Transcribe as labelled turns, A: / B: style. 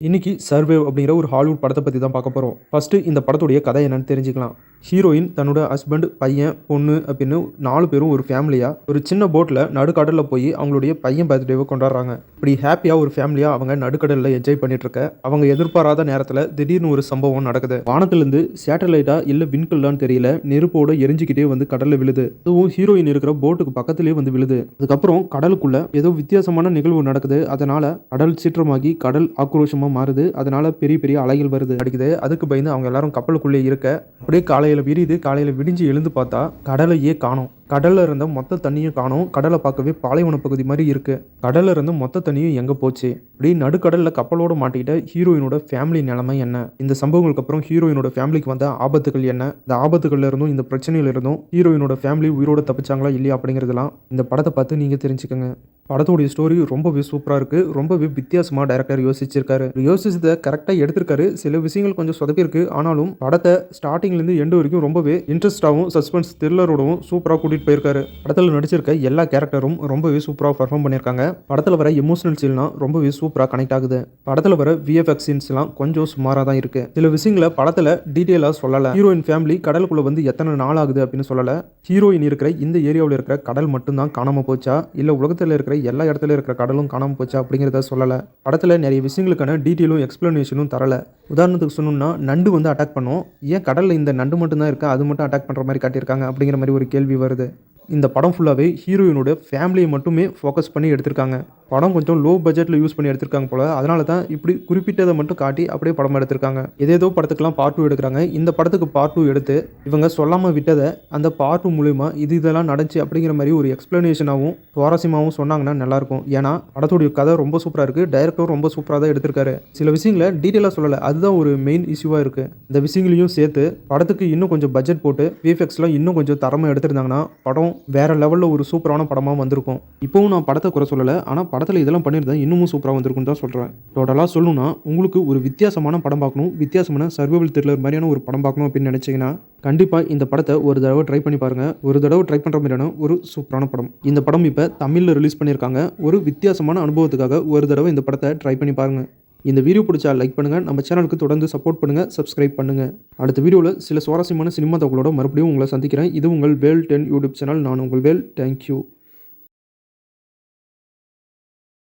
A: இன்னைக்கு சர்வேவ் அப்படிங்கிற ஒரு ஹாலிவுட் படத்தை பற்றி தான் பார்க்க போகிறோம். ஃபஸ்ட்டு இந்த படத்துடைய கதை என்னன்னு தெரிஞ்சுக்கலாம். ஹீரோயின் தன்னோட ஹஸ்பண்ட், பையன், பொண்ணு அப்படின்னு 4 பேரும் ஒரு ஃபேமிலியாக ஒரு சின்ன போட்டில் நடுக்கடலில் போய் அவங்களுடைய பையன் பர்த்டேவை கொண்டாடுறாங்க. இப்படி ஹாப்பியாக ஒரு ஃபேமிலியாக அவங்க நடுக்கடலில் என்ஜாய் பண்ணிட்டு இருக்க அவங்க எதிர்பாராத நேரத்தில் திடீர்னு ஒரு சம்பவம் நடக்குது. வானத்திலிருந்து சேட்டலைட்டா இல்லை விண்கல்லான்னு தெரியல, நெருப்போட எரிஞ்சுக்கிட்டே வந்து கடலில் விழுது. அதுவும் ஹீரோயின் இருக்கிற போட்டுக்கு பக்கத்திலே வந்து விழுது. அதுக்கப்புறம் கடலுக்குள்ள ஏதோ வித்தியாசமான நிகழ்வு நடக்குது. அதனால கடல் சீற்றமாகி கடல் ஆக்ரோஷமாக மாறுது. அதனால பெரிய பெரிய அலைகள் வருது, அடிக்குது. அதுக்கு பயந்து அவங்க எல்லாரும் கப்பலுக்குள்ளே இருக்க அப்படியே காலையில விரியுது. காலையில விடிஞ்சு எழுந்து பார்த்தா கடலையே காணோம். கடல்ல இருந்த மொத்த தண்ணியும் காணோம். கடலை பார்க்கவே பாலைவன பகுதி மாதிரி இருக்கு. கடல்ல இருந்த மொத்த தண்ணியும் எங்க போச்சு? இப்படி நடுக்கடல்ல கப்பலோட மாட்டிக்கிட்ட ஹீரோயினோட ஃபேமிலி நிலைமை என்ன? இந்த சம்பவங்களுக்கு அப்புறம் ஹீரோயினோட ஃபேமிலிக்கு வந்த ஆபத்துகள் என்ன? இந்த ஆபத்துகள்ல இருந்தும் இந்த பிரச்சனையில இருந்தும் ஹீரோயினோட ஃபேமிலி உயிரோட தப்பிச்சாங்களா இல்லையா அப்படிங்கிறதுலாம் இந்த படத்தை பார்த்து நீங்க தெரிஞ்சுக்கோங்க. படத்தோடைய ஸ்டோரி ரொம்பவே சூப்பராக இருக்குது. ரொம்பவே வித்தியாசமாக டைரக்டர் யோசிச்சிருக்காரு. யோசிச்சதை கரெக்டாக எடுத்திருக்காரு. சில விஷயங்கள் கொஞ்சம் சொதப்பிருக்கு. ஆனாலும் படத்தை ஸ்டார்டிங்லேருந்து எண்டு வரைக்கும் ரொம்பவே இன்ட்ரெஸ்டாகவும் சஸ்பென்ஸ் த்ரில்லரோடவும் சூப்பராக கூட்டிகிட்டு போயிருக்காரு. படத்தில் நடிச்சிருக்க எல்லா கேரக்டரும் ரொம்பவே சூப்பராக பர்ஃபார்ம் பண்ணியிருக்காங்க. படத்தில் வர எமோஷனல் சீன்லாம் ரொம்பவே சூப்பராக கனெக்ட் ஆகுது. படத்தில் வர விஎஃப்எக்ஸ் சீன்ஸ்லாம் கொஞ்சம் சுமாராக தான் இருக்குது. சில விஷயங்களை படத்தில் டீட்டெயிலாக சொல்லலை. ஹீரோயின் ஃபேமிலி கடலுக்குள்ளே வந்து எத்தனை நாள் ஆகுது அப்படின்னு சொல்லலை. ஹீரோயின் இருக்கிற இந்த ஏரியாவில் இருக்கிற கடல் மட்டும்தான் காணாமல் போச்சா, இல்லை உலகத்தில் இருக்கிற எல்லா இடத்துல இருக்கிற கடலும் காணாமல் போச்சா அப்படிங்கிறத சொல்லலை. படத்தில் நிறைய விஷயங்களுக்கான டீட்டெயிலும் எக்ஸ்பிளனேஷனும் தரலை. உதாரணத்துக்கு சொன்னோம்னா, நண்டு வந்து அட்டாக் பண்ணும். ஏன் கடலில் இந்த நண்டு மட்டும்தான் இருக்கா, அது மட்டும் அட்டாக் பண்ணுற மாதிரி காட்டியிருக்காங்க அப்படிங்கிற மாதிரி ஒரு கேள்வி வருது. இந்த படம் ஃபுல்லாகவே ஹீரோயினோட ஃபேமிலியை மட்டுமே ஃபோக்கஸ் பண்ணி எடுத்திருக்காங்க. படம் கொஞ்சம் லோ பட்ஜெட்டில் யூஸ் பண்ணி எடுத்திருக்காங்க போல். அதனால தான் இப்படி குறிப்பிட்டதை மட்டும் காட்டி அப்படியே படம் எடுத்திருக்காங்க. ஏதேதோ படத்துக்கெல்லாம் பார்ட் 2 எடுக்கிறாங்க. இந்த படத்துக்கு பார்ட் 2 எடுத்து இவங்க சொல்லாமல் விட்டதை அந்த பார்ட் 2 மூலிமா இதெல்லாம் நடந்துச்சு அப்படிங்கிற மாதிரி ஒரு எக்ஸ்பிளனேஷனாகவும் சுவாரஸ்யமாகவும் சொன்னாங்கன்னா நல்லாயிருக்கும். ஏன்னா படத்துடைய கதை ரொம்ப சூப்பராக இருக்குது. டைரக்டரும் ரொம்ப சூப்பராக தான் எடுத்திருக்காரு. சில விஷயங்களை டீட்டெயிலாக சொல்லலை. அதுதான் ஒரு மெயின் இஷ்யூவாக இருக்குது. இந்த விஷயங்களையும் சேர்த்து படத்துக்கு இன்னும் கொஞ்சம் பட்ஜெட் போட்டு விஎஃப்எக்ஸ்லாம் இன்னும் கொஞ்சம் தரமாக எடுத்திருந்தாங்கன்னா படம் வேற லெவலில் ஒரு சூப்பரான படமாக வந்திருக்கும். இப்போவும் நான் படத்தை குறை சொல்லலை. ஆனால் படத்தில் இதெல்லாம் பண்ணியிருந்தேன் இன்னமும் சூப்பராக வந்திருக்குன்னு தான் சொல்கிறேன். டோட்டலாக சொல்லணும்னா, உங்களுக்கு ஒரு வித்தியாசமான படம் பார்க்கணும், வித்தியாசமான சர்வைவல் த்ரில்லர் மாதிரியான ஒரு படம் பார்க்கணும் அப்படின்னு நினச்சிங்கன்னா கண்டிப்பாக இந்த படத்தை ஒரு தடவை ட்ரை பண்ணி பாருங்கள். ஒரு தடவை ட்ரை பண்ணுற மாதிரியான ஒரு சூப்பரான படம். இந்த படம் இப்போ தமிழில் ரிலீஸ் பண்ணியிருக்காங்க. ஒரு வித்தியாசமான அனுபவத்துக்காக ஒரு தடவை இந்த படத்தை ட்ரை பண்ணி பாருங்கள். இந்த வீடியோ பிடிச்சா லைக் பண்ணுங்கள். நம்ம சேனலுக்கு தொடர்ந்து சப்போர்ட் பண்ணுங்கள், சப்ஸ்கிரைப் பண்ணுங்கள். அடுத்த வீடியோவில் சில சுவாரஸ்யமான சினிமா தகவலோட மறுபடியும் உங்களை சந்திக்கிறேன். இது உங்கள் வேல் 10 யூடியூப் சேனல். நான் உங்கள் வேல். தேங்க்யூ.